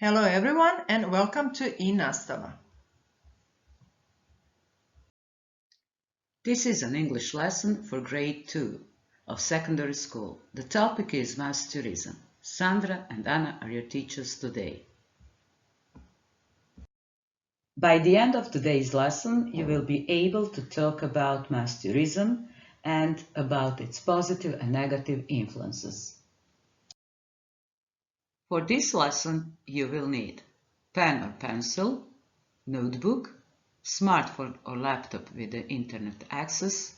Hello everyone and welcome to i-nastava. This is an English lesson for grade 2 of secondary school. The topic is mass tourism. Sandra and Anna are your teachers today. By the end of today's lesson, you will be able to talk about mass tourism and about its positive and negative influences. For this lesson, you will need pen or pencil, notebook, smartphone or laptop with the internet access.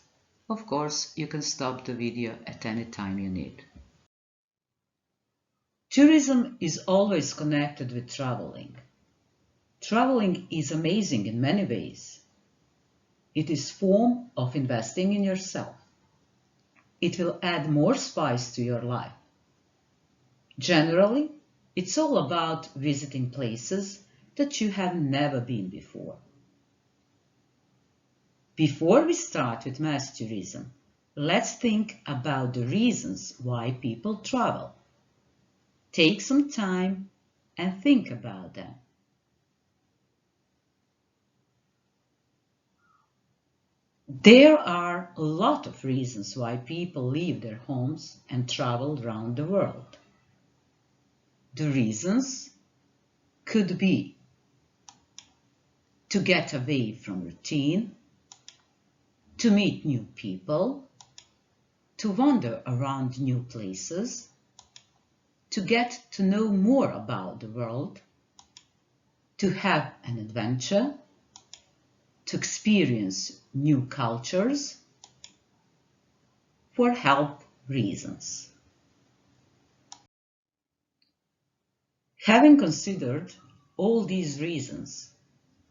Of course, you can stop the video at any time you need. Tourism is always connected with traveling. Traveling is amazing in many ways. It is a form of investing in yourself. It will add more spice to your life. Generally, it's all about visiting places that you have never been before. Before we start with mass tourism, let's think about the reasons why people travel. Take some time and think about them. There are a lot of reasons why people leave their homes and travel around the world. The reasons could be to get away from routine, to meet new people, to wander around new places, to get to know more about the world, to have an adventure, to experience new cultures, for health reasons. Having considered all these reasons,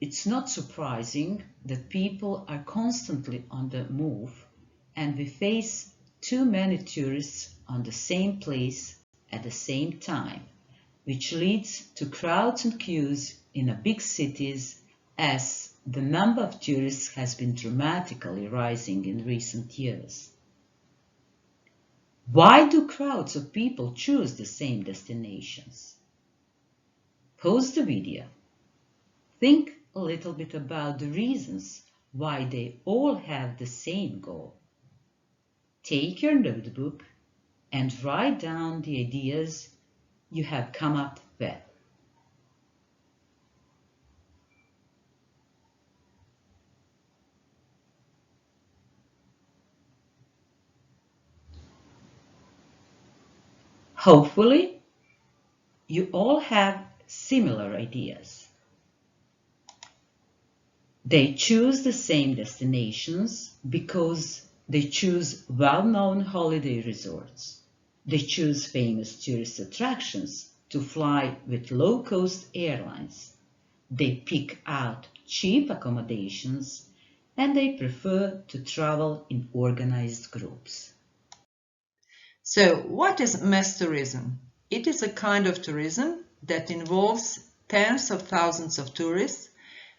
it's not surprising that people are constantly on the move and we face too many tourists on the same place at the same time, which leads to crowds and queues in big cities as the number of tourists has been dramatically rising in recent years. Why do crowds of people choose the same destinations? Pause the video. Think a little bit about the reasons why they all have the same goal. Take your notebook and write down the ideas you have come up with. Hopefully, you all have similar ideas. They choose the same destinations because they choose well-known holiday resorts. They choose famous tourist attractions to fly with low-cost airlines. They pick out cheap accommodations and they prefer to travel in organized groups. So, what is mass tourism? It is a kind of tourism that involves tens of thousands of tourists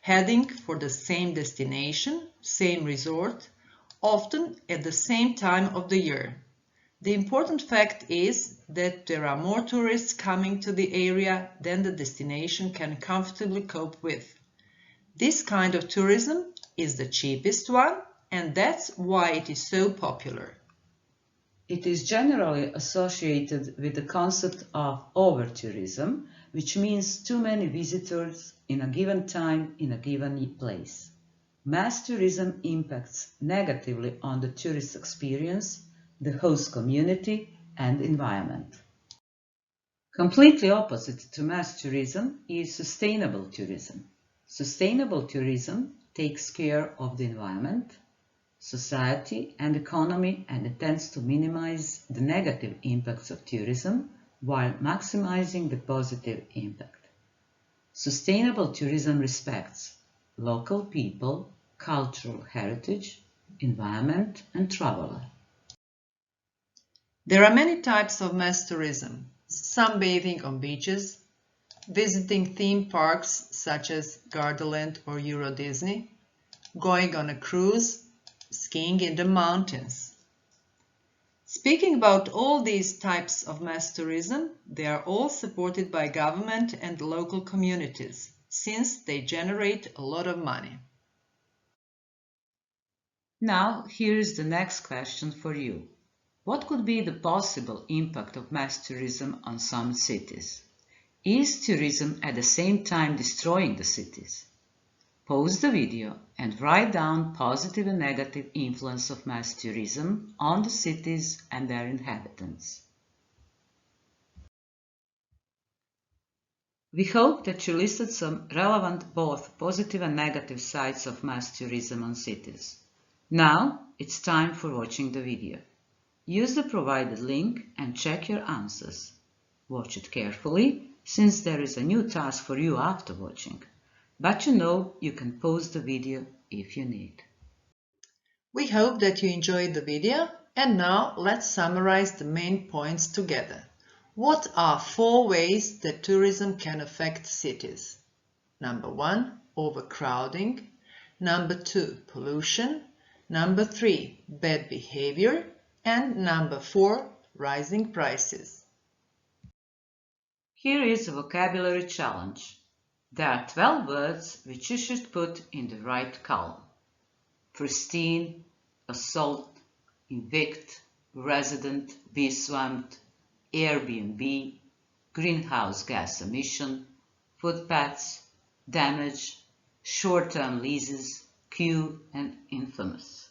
heading for the same destination, same resort, often at the same time of the year. The important fact is that there are more tourists coming to the area than the destination can comfortably cope with. This kind of tourism is the cheapest one, and that's why it is so popular. It is generally associated with the concept of over-tourism, which means too many visitors in a given time in a given place. Mass tourism impacts negatively on the tourist experience, the host community, and environment. Completely opposite to mass tourism is sustainable tourism. Sustainable tourism takes care of the environment, society and economy, and it tends to minimize the negative impacts of tourism while maximizing the positive impact. Sustainable tourism respects local people, cultural heritage, environment, and traveler. There are many types of mass tourism. Sunbathing on beaches, visiting theme parks such as Gardaland or Euro Disney, going on a cruise, skiing in the mountains. Speaking about all these types of mass tourism, they are all supported by government and local communities, since they generate a lot of money. Now, here is the next question for you. What could be the possible impact of mass tourism on some cities? Is tourism at the same time destroying the cities? Pause the video and write down positive and negative influence of mass tourism on the cities and their inhabitants. We hope that you listed some relevant both positive and negative sides of mass tourism on cities. Now it's time for watching the video. Use the provided link and check your answers. Watch it carefully, since there is a new task for you after watching. But you know you can pause the video if you need. We hope that you enjoyed the video, and now let's summarize the main points together. What are 4 ways that tourism can affect cities? Number 1, overcrowding. Number 2, pollution. Number 3, bad behavior. And number 4, rising prices. Here is a vocabulary challenge. There are 12 words which you should put in the right column. Pristine, assault, evict, resident, be swamped, Airbnb, greenhouse gas emission, footpaths, damage, short-term leases, queue, and infamous.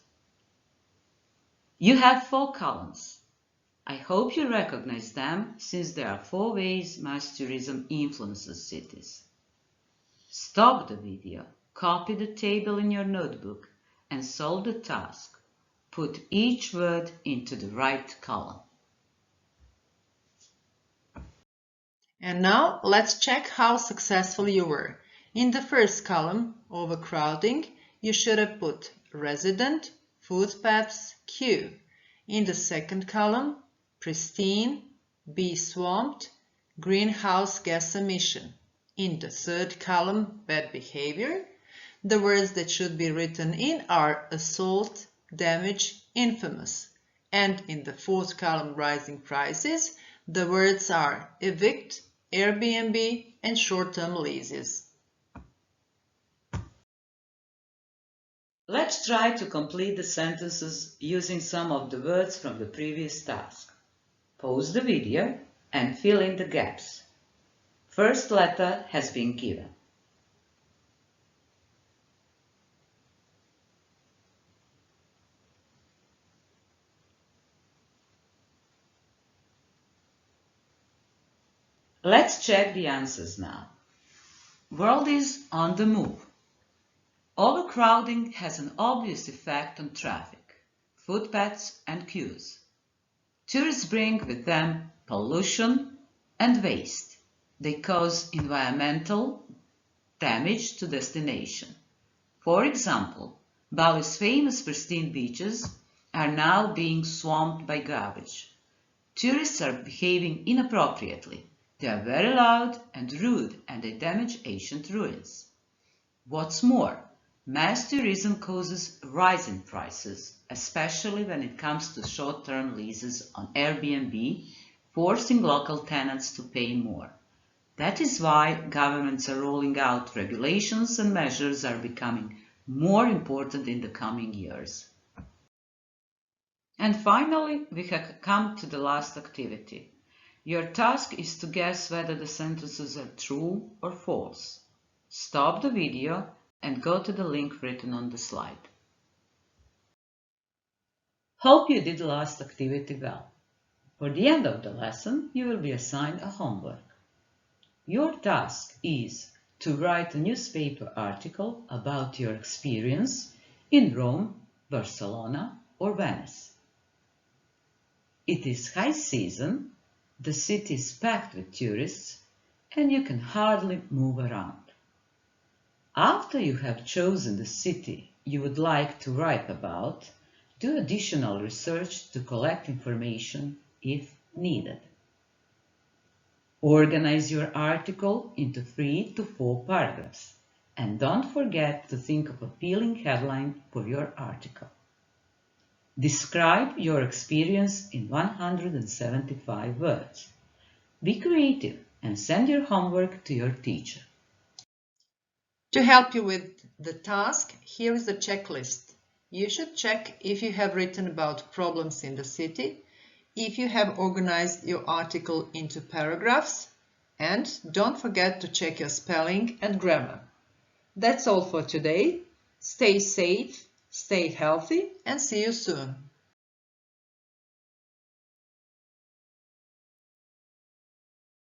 You have 4 columns. I hope you recognize them, since there are 4 ways mass tourism influences cities. Stop the video, copy the table in your notebook, and solve the task. Put each word into the right column. And now let's check how successful you were. In the first column, overcrowding, you should have put resident, footpaths, queue. In the second column, pristine, be swamped, greenhouse gas emission. In the third column, bad behavior, the words that should be written in are assault, damage, infamous. And in the fourth column, rising prices, the words are evict, Airbnb, and short-term leases. Let's try to complete the sentences using some of the words from the previous task. Pause the video and fill in the gaps. First letter has been given. Let's check the answers now. World is on the move. Overcrowding has an obvious effect on traffic, footpaths and queues. Tourists bring with them pollution and waste. They cause environmental damage to destination. For example, Bali's famous pristine beaches are now being swamped by garbage. Tourists are behaving inappropriately. They are very loud and rude, and they damage ancient ruins. What's more, mass tourism causes rising prices, especially when it comes to short-term leases on Airbnb, forcing local tenants to pay more. That is why governments are rolling out regulations, and measures are becoming more important in the coming years. And finally, we have come to the last activity. Your task is to guess whether the sentences are true or false. Stop the video and go to the link written on the slide. Hope you did the last activity well. For the end of the lesson, you will be assigned a homework. Your task is to write a newspaper article about your experience in Rome, Barcelona, or Venice. It is high season, the city is packed with tourists, and you can hardly move around. After you have chosen the city you would like to write about, do additional research to collect information if needed. Organize your article into 3 to 4 paragraphs, and don't forget to think of an appealing headline for your article. Describe your experience in 175 words. Be creative and send your homework to your teacher. To help you with the task, here is the checklist. You should check if you have written about problems in the city, if you have organized your article into paragraphs, and don't forget to check your spelling and grammar. That's all for today. Stay safe, stay healthy, and see you soon.